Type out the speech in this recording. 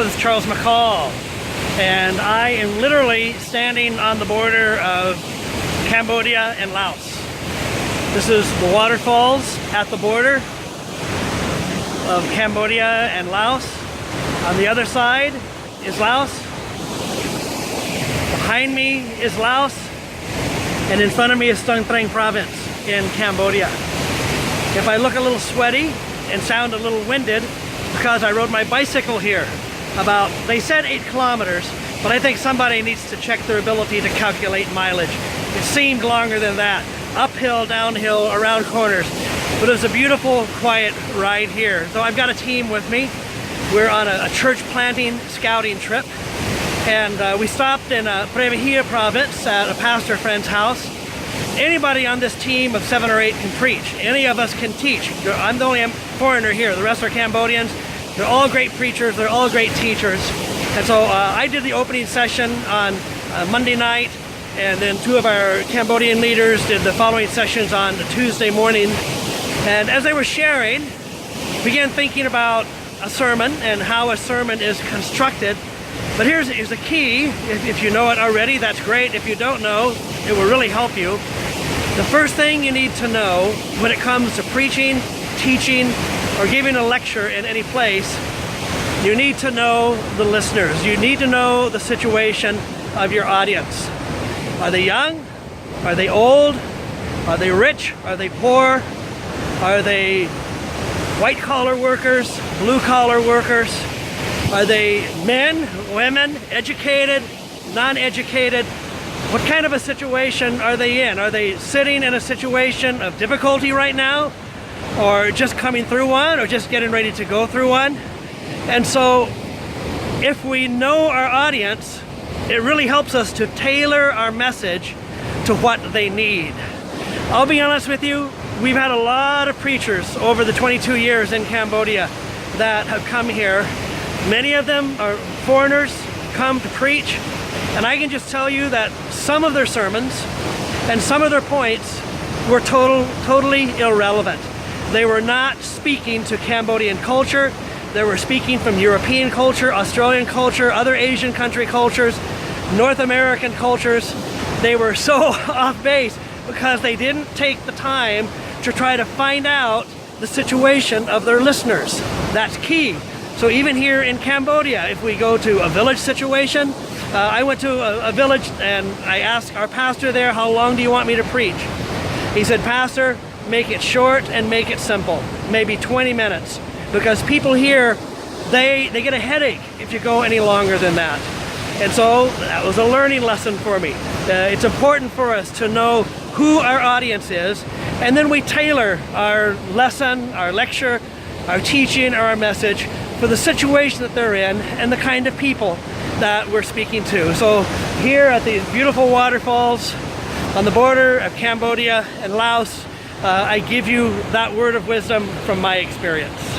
name is Charles McCall, and I am literally standing on the border of Cambodia and Laos. This is the waterfalls at the border of Cambodia and Laos. On the other side is Laos. Behind me is Laos, and in front of me is Stung Treng province in Cambodia. If I look a little sweaty and sound a little winded, because I rode my bicycle here about, they said 8 kilometers, but I think somebody needs to check their ability to calculate mileage. It seemed longer than that. Uphill, downhill, around corners. But it was a beautiful, quiet ride here. So I've got a team with me. We're on a church planting scouting trip. And we stopped in Previhia province at a pastor friend's house. Anybody on this team of 7 or 8 can preach. Any of us can teach. I'm the only foreigner here. The rest are Cambodians. They're all great preachers. They're all great teachers. And so I did the opening session on Monday night, and then 2 of our Cambodian leaders did the following sessions on Tuesday morning. And as they were sharing, began thinking about a sermon and how a sermon is constructed. But here's the key. If you know it already, that's great. If you don't know, it will really help you. The first thing you need to know when it comes to preaching, teaching, or giving a lecture in any place, you need to know the listeners. You need to know the situation of your audience. Are they young? Are they old? Are they rich? Are they poor? Are they white-collar workers, blue-collar workers? Are they men, women, educated, non-educated? What kind of a situation are they in? Are they sitting in a situation of difficulty right now? Or just coming through one? Or just getting ready to go through one? And so, if we know our audience, it really helps us to tailor our message to what they need. I'll be honest with you, we've had a lot of preachers over the 22 years in Cambodia that have come here. Many of them are foreigners, come to preach, and I can just tell you that some of their sermons and some of their points were totally irrelevant. They were not speaking to Cambodian culture. They were speaking from European culture, Australian culture, other Asian country cultures, North American cultures. They were so off base because they didn't take the time to try to find out the situation of their listeners. That's key. So even here in Cambodia, if we go to a village situation, I went to a village and I asked our pastor there, how long do you want me to preach? He said, Pastor, make it short and make it simple. Maybe 20 minutes. Because people here, they get a headache if you go any longer than that. And so that was a learning lesson for me. It's important for us to know who our audience is, and then we tailor our lesson, our lecture, our teaching, or our message for the situation that they're in and the kind of people that we're speaking to. So here at these beautiful waterfalls on the border of Cambodia and Laos, I give you that word of wisdom from my experience.